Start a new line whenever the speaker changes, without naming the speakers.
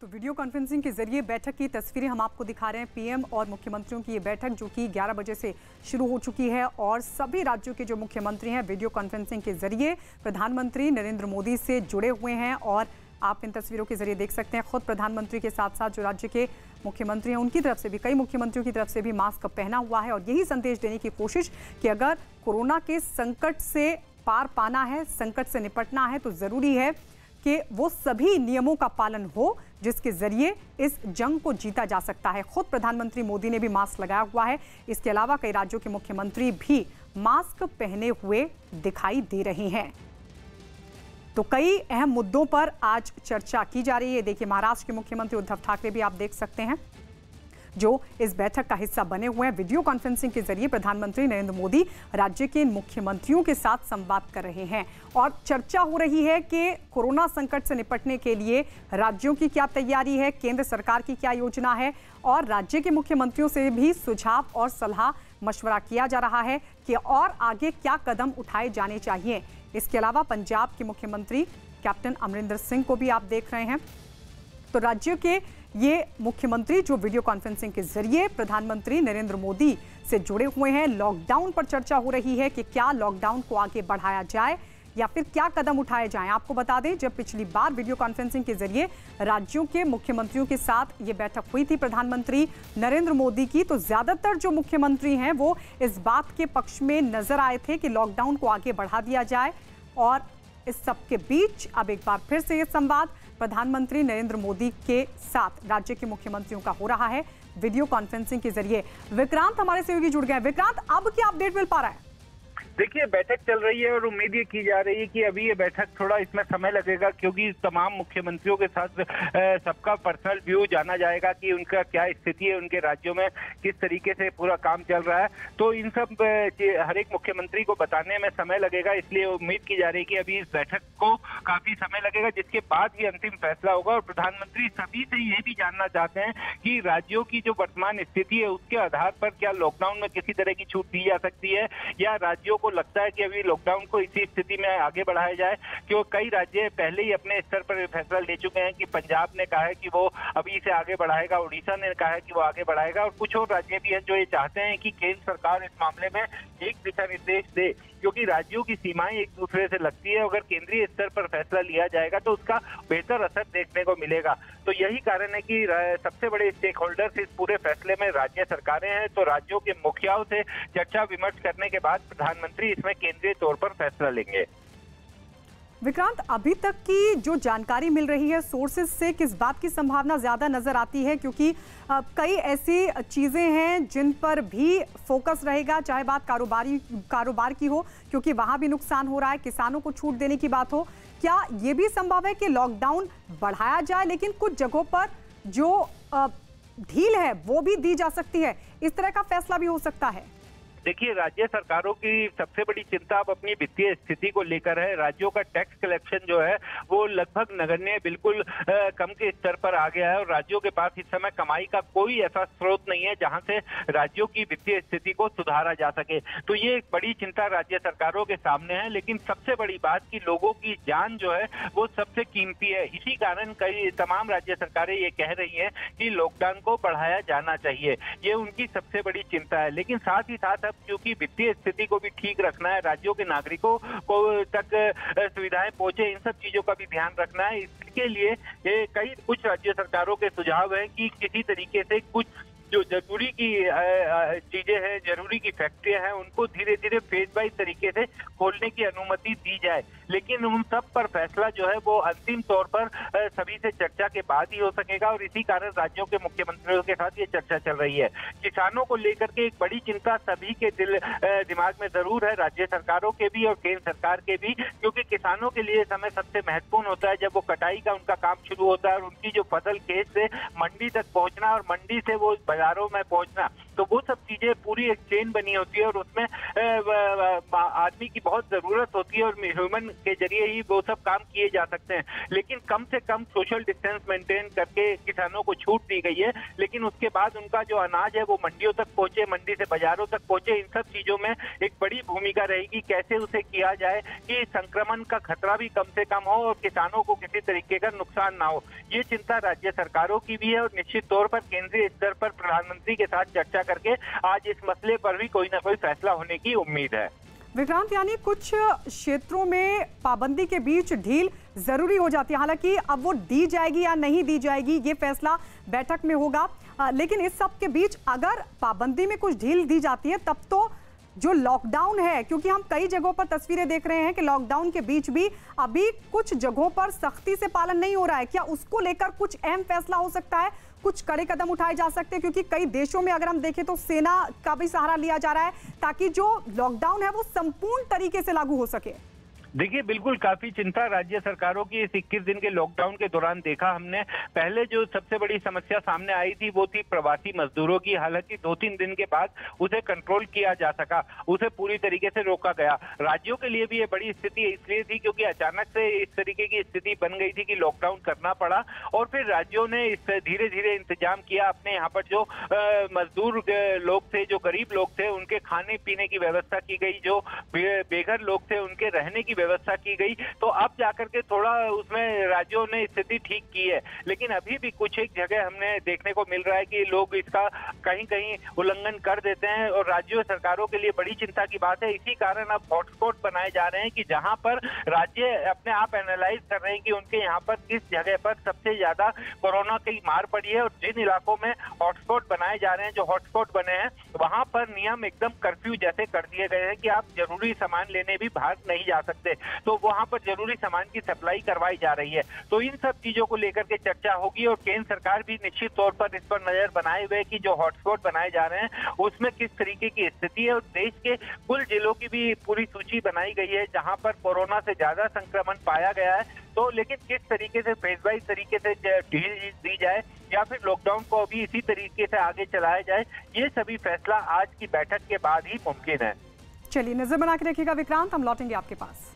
तो video conferencing के जरिए बैठक की तस्वीरें हम आपको दिखा रहे हैं। पीएम और मुख्यमंत्रियों की ये बैठक जो कि 11 बजे से शुरू हो चुकी है और सभी राज्यों के जो मुख्यमंत्री हैं वीडियो कॉन्फ्रेंसिंग के जरिए प्रधानमंत्री नरेंद्र मोदी से जुड़े हुए हैं। और आप इन तस्वीरों के जरिए देख सकते हैं खुद प्रधानमंत्री के साथ साथ जो राज्य के मुख्यमंत्री हैं उनकी तरफ से भी, कई मुख्यमंत्रियों की तरफ से भी मास्क पहना हुआ है और यही संदेश देने की कोशिश कि अगर कोरोना के संकट से पार पाना है, संकट से निपटना है तो जरूरी है कि वो सभी नियमों का पालन हो जिसके जरिए इस जंग को जीता जा सकता है। खुद प्रधानमंत्री मोदी ने भी मास्क लगाया हुआ है। इसके अलावा कई राज्यों के मुख्यमंत्री भी मास्क पहने हुए दिखाई दे रहे हैं। तो कई अहम मुद्दों पर आज चर्चा की जा रही है। देखिए, महाराष्ट्र के मुख्यमंत्री उद्धव ठाकरे भी आप देख सकते हैं जो इस बैठक का हिस्सा बने हुए हैं। वीडियो कॉन्फ्रेंसिंग के जरिए प्रधानमंत्री नरेंद्र मोदी राज्य के मुख्यमंत्रियों के साथ संवाद कर रहे हैं और चर्चा हो रही है कि कोरोना संकट से निपटने के लिए राज्यों की क्या तैयारी है, केंद्र सरकार की क्या योजना है और राज्य के मुख्यमंत्रियों से भी सुझाव और सलाह मशवरा किया जा रहा है कि और आगे क्या कदम उठाए जाने चाहिए। इसके अलावा पंजाब के मुख्यमंत्री कैप्टन अमरिंदर सिंह को भी आप देख रहे हैं। तो राज्यों के ये मुख्यमंत्री जो वीडियो कॉन्फ्रेंसिंग के जरिए प्रधानमंत्री नरेंद्र मोदी से जुड़े हुए हैं। लॉकडाउन पर चर्चा हो रही है कि क्या लॉकडाउन को आगे बढ़ाया जाए या फिर क्या कदम उठाए जाएं। आपको बता दें, जब पिछली बार वीडियो कॉन्फ्रेंसिंग के जरिए राज्यों के मुख्यमंत्रियों के साथ ये बैठक हुई थी प्रधानमंत्री नरेंद्र मोदी की, तो ज्यादातर जो मुख्यमंत्री हैं वो इस बात के पक्ष में नजर आए थे कि लॉकडाउन को आगे बढ़ा दिया जाए। और इस सबके बीच अब एक बार फिर से ये संवाद प्रधानमंत्री नरेंद्र मोदी के साथ राज्य के मुख्यमंत्रियों का हो रहा है वीडियो कॉन्फ्रेंसिंग के जरिए। विक्रांत हमारे सहयोगी जुड़ गए हैं। विक्रांत, अब क्या अपडेट मिल पा रहा है?
देखिए, बैठक चल रही है और उम्मीद ये की जा रही है कि अभी ये बैठक थोड़ा इसमें समय लगेगा क्योंकि तमाम मुख्यमंत्रियों के साथ सबका पर्सनल व्यू जाना जाएगा कि उनका क्या स्थिति है, उनके राज्यों में किस तरीके से पूरा काम चल रहा है। तो इन सब हर एक मुख्यमंत्री को बताने में समय लगेगा, इसलिए उम्मीद की जा रही है कि अभी इस बैठक को काफी समय लगेगा जिसके बाद ही अंतिम फैसला होगा। और प्रधानमंत्री सभी से ये भी जानना चाहते हैं कि राज्यों की जो वर्तमान स्थिति है उसके आधार पर क्या लॉकडाउन में किसी तरह की छूट दी जा सकती है या राज्यों को लगता है कि अभी लॉकडाउन को इसी स्थिति में आगे बढ़ाया जाए। क्योंकि कई राज्य पहले ही अपने स्तर पर फैसला ले चुके हैं कि पंजाब ने कहा है कि वो अभी इसे आगे बढ़ाएगा, उड़ीसा ने कहा है कि वो आगे बढ़ाएगा और कुछ और राज्य भी हैं जो ये चाहते हैं कि केंद्र सरकार इस मामले में एक दिशा निर्देश दे क्योंकि राज्यों की सीमाएं एक दूसरे से लगती है। अगर केंद्रीय स्तर पर फैसला लिया जाएगा तो उसका बेहतर असर देखने को मिलेगा। तो यही कारण है कि सबसे बड़े स्टेक होल्डर्स इस पूरे फैसले में राज्य सरकारें हैं। तो राज्यों के मुखियाओं से चर्चा विमर्श करने के बाद प्रधानमंत्री इसमें केंद्रीय तौर पर फैसला लेंगे।
विक्रांत, अभी तक की जो जानकारी मिल रही है सोर्सेज से, किस बात की संभावना ज्यादा नजर आती है? क्योंकि कई ऐसी चीजें हैं जिन पर भी फोकस रहेगा, चाहे बात कारोबार की हो क्योंकि वहां भी नुकसान हो रहा है, किसानों को छूट देने की बात हो। क्या ये भी संभव है कि लॉकडाउन बढ़ाया जाए लेकिन कुछ जगहों पर जो ढील है वो भी दी जा सकती है? इस तरह का फैसला भी हो सकता है?
देखिए, राज्य सरकारों की सबसे बड़ी चिंता अब अपनी वित्तीय स्थिति को लेकर है। राज्यों का टैक्स कलेक्शन जो है वो लगभग नगण्य, बिल्कुल कम के स्तर पर आ गया है और राज्यों के पास इस समय कमाई का कोई ऐसा स्रोत नहीं है जहां से राज्यों की वित्तीय स्थिति को सुधारा जा सके। तो ये एक बड़ी चिंता राज्य सरकारों के सामने है। लेकिन सबसे बड़ी बात कि लोगों की जान जो है वो सबसे कीमती है। इसी कारण कई तमाम राज्य सरकारें ये कह रही है कि लॉकडाउन को बढ़ाया जाना चाहिए। ये उनकी सबसे बड़ी चिंता है। लेकिन साथ ही साथ क्योंकि वित्तीय स्थिति को भी ठीक रखना है, राज्यों के नागरिकों को तक सुविधाएं पहुंचे, इन सब चीजों का भी ध्यान रखना है। इसके लिए कुछ राज्य सरकारों के सुझाव हैं कि किसी तरीके से कुछ जो जरूरी की चीजें हैं, जरूरी की फैक्ट्रियां हैं, उनको धीरे धीरे फेज वाइज तरीके से खोलने की अनुमति दी जाए। लेकिन उन सब पर फैसला जो है वो अंतिम तौर पर सभी से चर्चा के बाद ही हो सकेगा और इसी कारण राज्यों के मुख्यमंत्रियों के साथ ये चर्चा चल रही है। किसानों को लेकर के एक बड़ी चिंता सभी के दिमाग में जरूर है, राज्य सरकारों के भी और केंद्र सरकार के भी, क्योंकि किसानों के लिए समय सबसे महत्वपूर्ण होता है जब वो कटाई का उनका काम शुरू होता है और उनकी जो फसल खेत से मंडी तक पहुंचना और मंडी से वो बाजारों में पहुंचना, तो वो सब चीजें चीजें पूरी एक चेन बनी होती है और उसमें आदमी की बहुत जरूरत होती है और ह्यूमन के जरिए ही वो सब काम किए जा सकते हैं। लेकिन कम से कम सोशल डिस्टेंस मेंटेन करके किसानों को छूट दी गई है, लेकिन उसके बाद उनका जो अनाज है वो मंडियों तक पहुंचे, मंडी से बाजारों तक पहुंचे। इन सब चीजों में एक बड़ी भूमिका रहेगी कैसे उसे किया जाए कि संक्रमण का खतरा भी कम से कम हो और किसानों को किसी तरीके का नुकसान ना हो। ये चिंता राज्य सरकारों की भी है और निश्चित तौर पर केंद्रीय स्तर पर प्रधानमंत्री के साथ चर्चा करके आज इस मसले पर भी कोई ना कोई फैसला होने की उम्मीद है।
विक्रांत, यानी कुछ क्षेत्रों में पाबंदी के बीच ढील जरूरी हो जाती है, हालांकि अब वो दी जाएगी या नहीं दी जाएगी ये फैसला बैठक में होगा। लेकिन इस सब के बीच अगर पाबंदी में कुछ ढील दी जाती है तब तो जो लॉकडाउन है, क्योंकि हम कई जगहों पर तस्वीरें देख रहे हैं कि लॉकडाउन के बीच भी अभी कुछ जगहों पर सख्ती से पालन नहीं हो रहा है, क्या उसको लेकर कुछ अहम फैसला हो सकता है, कुछ कड़े कदम उठाए जा सकते हैं? क्योंकि कई देशों में अगर हम देखें तो सेना का भी सहारा लिया जा रहा है ताकि जो लॉकडाउन है वो संपूर्ण तरीके से लागू हो सके।
देखिए, बिल्कुल काफी चिंता राज्य सरकारों की इस 21 दिन के लॉकडाउन के दौरान देखा हमने। पहले जो सबसे बड़ी समस्या सामने आई थी वो थी प्रवासी मजदूरों की। हालांकि 2-3 दिन के बाद उसे कंट्रोल किया जा सका, उसे पूरी तरीके से रोका गया। राज्यों के लिए भी ये बड़ी स्थिति इसलिए थी क्योंकि अचानक से इस तरीके की स्थिति बन गई थी कि लॉकडाउन करना पड़ा और फिर राज्यों ने इस धीरे धीरे इंतजाम किया। अपने यहाँ पर जो मजदूर लोग थे, जो गरीब लोग थे, उनके खाने पीने की व्यवस्था की गई, जो बेघर लोग थे उनके रहने की व्यवस्था की गई। तो अब जाकर के थोड़ा उसमें राज्यों ने स्थिति ठीक की है, लेकिन अभी भी कुछ एक जगह हमने देखने को मिल रहा है कि लोग इसका कहीं कहीं उल्लंघन कर देते हैं और राज्य सरकारों के लिए बड़ी चिंता की बात है। इसी कारण अब हॉटस्पॉट बनाए जा रहे हैं कि जहां पर राज्य अपने आप एनालाइज कर रहे हैं कि उनके यहाँ पर किस जगह पर सबसे ज्यादा कोरोना की मार पड़ी है और जिन इलाकों में हॉटस्पॉट बनाए जा रहे हैं, जो हॉटस्पॉट बने हैं, वहां पर नियम एकदम कर्फ्यू जैसे कर दिए गए हैं कि आप जरूरी सामान लेने भी बाहर नहीं जा सकते। तो वहां पर जरूरी सामान की सप्लाई करवाई जा रही है। तो इन सब चीजों को लेकर के चर्चा होगी और केंद्र सरकार भी निश्चित तौर पर इस पर नजर बनाए हुए कि जो हॉटस्पॉट बनाए जा रहे हैं उसमें किस तरीके की स्थिति है। और देश के कुल जिलों की भी पूरी सूची बनाई गई है जहां पर कोरोना से ज्यादा संक्रमण पाया गया है। तो लेकिन किस तरीके से फेज वाइज तरीके से ढील दी जाए या फिर लॉकडाउन को अभी इसी तरीके से आगे चलाया जाए, ये सभी फैसला आज की बैठक के बाद ही मुमकिन है।
चलिए, नजर बना के रखिएगा विक्रांत, हम लौटेंगे आपके पास।